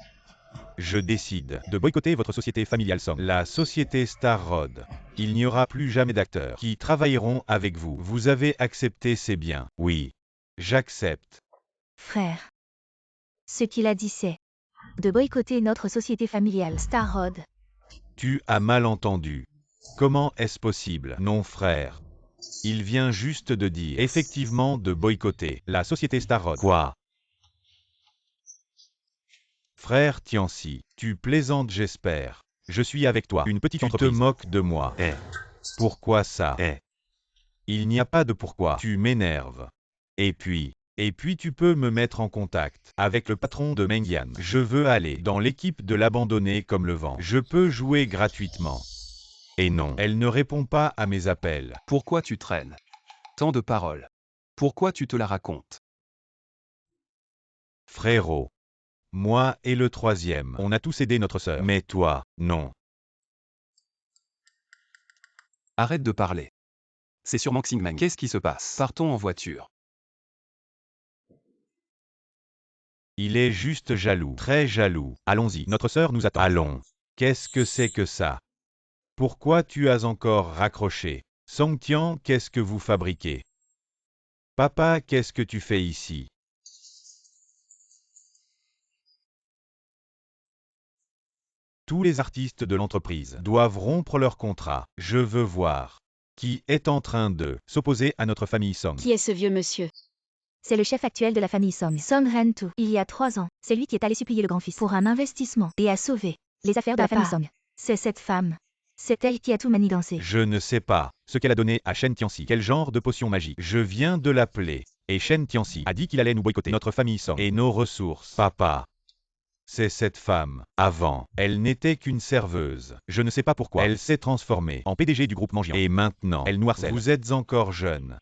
Je décide de boycotter votre société familiale Song, la société Star Road. Il n'y aura plus jamais d'acteurs qui travailleront avec vous. Vous avez accepté, c'est bien. Oui, j'accepte. Frère. Ce qu'il a dit c'est de boycotter notre société familiale Star Road. Tu as mal entendu. Comment est-ce possible? Non, frère. Il vient juste de dire effectivement de boycotter la société Star Road. Quoi? Frère Tianxi, tu plaisantes, j'espère. Je suis avec toi. Une petite entreprise. Tu te moques de moi. Pourquoi ça? Il n'y a pas de pourquoi. Tu m'énerves. Et puis tu peux me mettre en contact avec le patron de Mengyan. Je veux aller dans l'équipe de l'abandonner comme le vent. Je peux jouer gratuitement. Et non, elle ne répond pas à mes appels. Pourquoi tu traînes? Tant de paroles. Pourquoi tu te la racontes? Frérot. Moi et le troisième, on a tous aidé notre sœur. Mais toi, non. Arrête de parler. C'est sûrement Xingmeng. Qu'est-ce qui se passe? Partons en voiture. Il est juste jaloux, très jaloux. Allons-y, notre sœur nous attend. Allons. Qu'est-ce que c'est que ça? Pourquoi tu as encore raccroché? Songtian, qu'est-ce que vous fabriquez? Papa, qu'est-ce que tu fais ici? Tous les artistes de l'entreprise doivent rompre leur contrat. Je veux voir qui est en train de s'opposer à notre famille Song. Qui est ce vieux monsieur? C'est le chef actuel de la famille Song, Song Rentu. Il y a 3 ans, c'est lui qui est allé supplier le grand-fils pour un investissement et a sauvé les affaires de la famille Song. C'est cette femme. C'est elle qui a tout manigancé. Je ne sais pas ce qu'elle a donné à Shen Tianxi. Quel genre de potion magique? Je viens de l'appeler. Et Shen Tianxi a dit qu'il allait nous boycotter notre famille Song et nos ressources. Papa. C'est cette femme. Avant, elle n'était qu'une serveuse. Je ne sais pas pourquoi. Elle s'est transformée en PDG du groupe Mangian. Et maintenant, elle nous harcèle. Vous êtes encore jeune.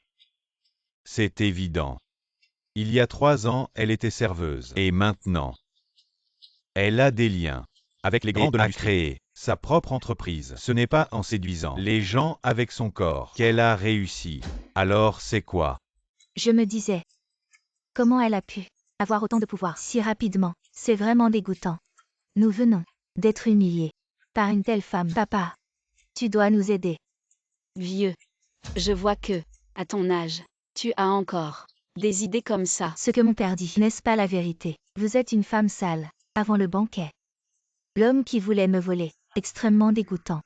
C'est évident. Il y a 3 ans, elle était serveuse. Et maintenant, elle a des liens avec les grands de l'industrie. Créé sa propre entreprise. Ce n'est pas en séduisant les gens avec son corps qu'elle a réussi. Alors c'est quoi? Je me disais, comment elle a pu avoir autant de pouvoir si rapidement? C'est vraiment dégoûtant. Nous venons d'être humiliés par une telle femme. Papa, tu dois nous aider. Vieux. Je vois que, à ton âge, tu as encore des idées comme ça. Ce que mon père dit, n'est-ce pas la vérité? Vous êtes une femme sale, avant le banquet. L'homme qui voulait me voler, extrêmement dégoûtant.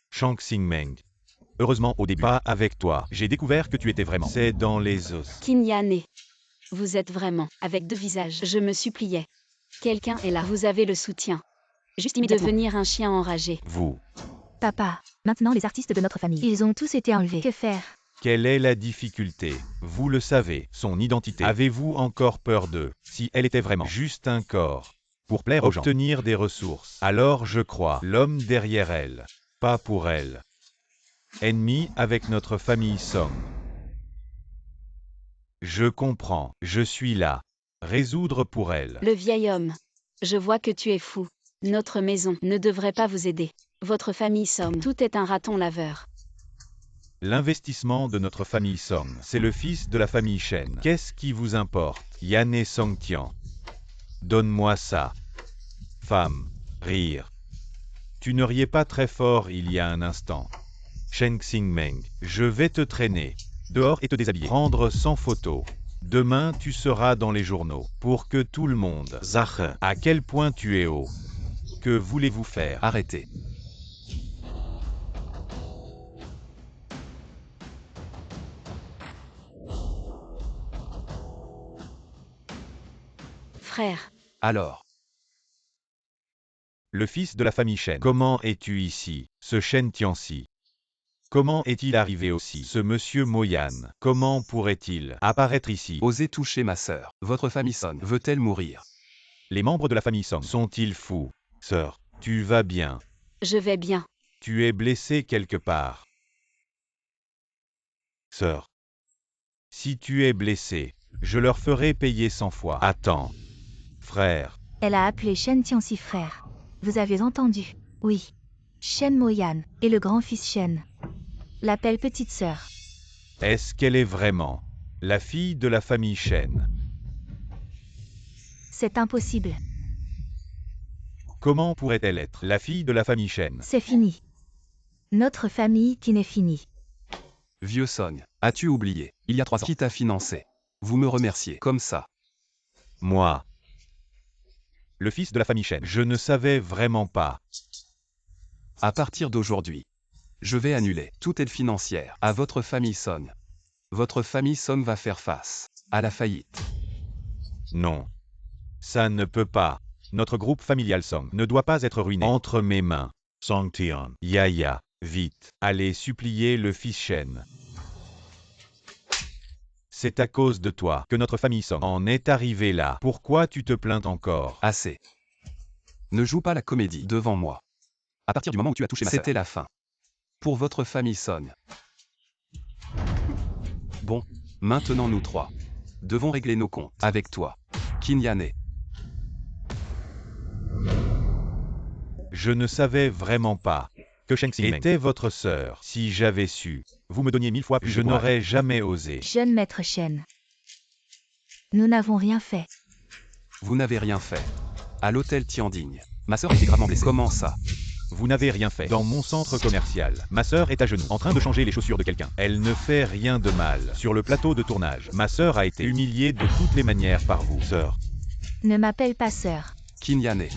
Shang Xingmeng. Heureusement au début, pas avec toi. J'ai découvert que tu étais vraiment. C'est dans les os. Qin Yane. Vous êtes vraiment avec 2 visages. Je me suppliais. Quelqu'un est là. Vous avez le soutien. Juste immédiatement. Devenir un chien enragé. Vous. Papa, maintenant les artistes de notre famille, ils ont tous été enlevés. Que faire? Quelle est la difficulté? Vous le savez, son identité. Avez-vous encore peur d'eux? Si elle était vraiment juste un corps pour plaire aux gens, obtenir des ressources, alors je crois l'homme derrière elle, pas pour elle. Ennemi avec notre famille Song. Je comprends, je suis là. Résoudre pour elle. Le vieil homme. Je vois que tu es fou. Notre maison ne devrait pas vous aider. Votre famille Song. Tout est un raton laveur. L'investissement de notre famille Song, c'est le fils de la famille Shen. Qu'est-ce qui vous importe? Yane Songtian. Donne-moi ça. Femme. Rire. Tu ne riais pas très fort il y a un instant. Shen Xingmeng, je vais te traîner dehors et te déshabiller. Prendre 100 photos. Demain tu seras dans les journaux pour que tout le monde sache à quel point tu es haut. Que voulez-vous faire? Arrêtez. Frère. Alors. Le fils de la famille Shen. Comment es-tu ici, ce Shen Tianxi? Comment est-il arrivé aussi? Ce monsieur Moyan, comment pourrait-il apparaître ici? Osez toucher ma sœur. Votre famille Song veut-elle mourir? Les membres de la famille Song sont-ils fous? Sœur, tu vas bien? Je vais bien. Tu es blessé quelque part? Sœur. Si tu es blessé, je leur ferai payer 100 fois. Attends. Frère. Elle a appelé Shen Tianxi frère. Vous avez entendu? Oui. Shen Moyan, et le grand-fils Shen. L'appelle petite sœur. Est-ce qu'elle est vraiment la fille de la famille Shen? C'est impossible. Comment pourrait-elle être la fille de la famille Shen? C'est fini. Notre famille qui n'est finie. Vieux Song, as-tu oublié? Il y a 3 ans. Qui t'a financé? Vous me remerciez comme ça. Moi. Le fils de la famille Shen. Je ne savais vraiment pas. À partir d'aujourd'hui, je vais annuler toute aide financière à votre famille Song. Votre famille Song va faire face à la faillite. Non. Ça ne peut pas. Notre groupe familial Song ne doit pas être ruiné. Entre mes mains. Song Tian. Yaya. Vite. Allez supplier le fils Shen. C'est à cause de toi que notre famille Song en est arrivée là. Pourquoi tu te plains encore? Assez. Ne joue pas la comédie devant moi. À partir du moment où tu as touché ma sœur, c'était la fin. Pour votre famille Song. Bon, maintenant nous 3 devons régler nos comptes avec toi, Qin Yane. Je ne savais vraiment pas que Sheng Xingmeng était votre sœur. Si j'avais su, vous me donniez 1000 fois plus. Je n'aurais jamais osé. Jeune maître Shen. Nous n'avons rien fait. Vous n'avez rien fait. À l'hôtel Tiandigne, ma sœur était gravement blessée. Comment ça? Vous n'avez rien fait. Dans mon centre commercial, ma sœur est à genoux, en train de changer les chaussures de quelqu'un. Elle ne fait rien de mal. Sur le plateau de tournage, ma sœur a été humiliée de toutes les manières par vous. Sœur. Ne m'appelle pas sœur. Qin Yane.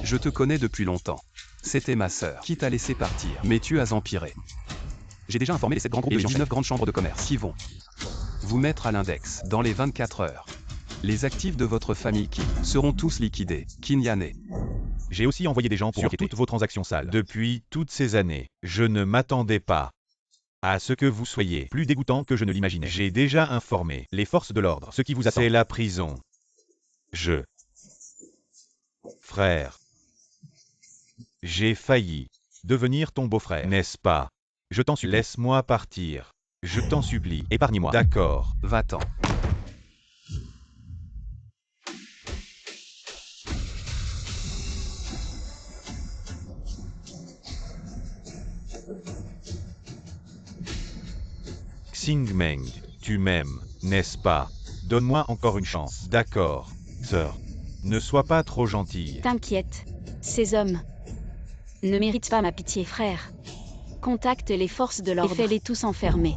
Je te connais depuis longtemps. C'était ma sœur qui t'a laissé partir, mais tu as empiré. J'ai déjà informé les 7 grands groupes et les 19 grandes chambres de commerce qui vont vous mettre à l'index dans les 24 heures. Les actifs de votre famille qui seront tous liquidés, Qin Yane. J'ai aussi envoyé des gens pour enquêter toutes vos transactions sales. Depuis toutes ces années, je ne m'attendais pas à ce que vous soyez plus dégoûtant que je ne l'imaginais. J'ai déjà informé les forces de l'ordre. Ce qui vous attend, c'est la prison. Frère. J'ai failli devenir ton beau-frère, n'est-ce pas? Je t'en supplie. Laisse-moi partir. Je t'en supplie. Épargne-moi. D'accord. Va-t'en. Xingmeng, tu m'aimes, n'est-ce pas? Donne-moi encore une chance. D'accord, sœur. Ne sois pas trop gentille. T'inquiète. Ces hommes ne méritent pas ma pitié, frère. Contacte les forces de l'ordre et fais-les tous enfermer.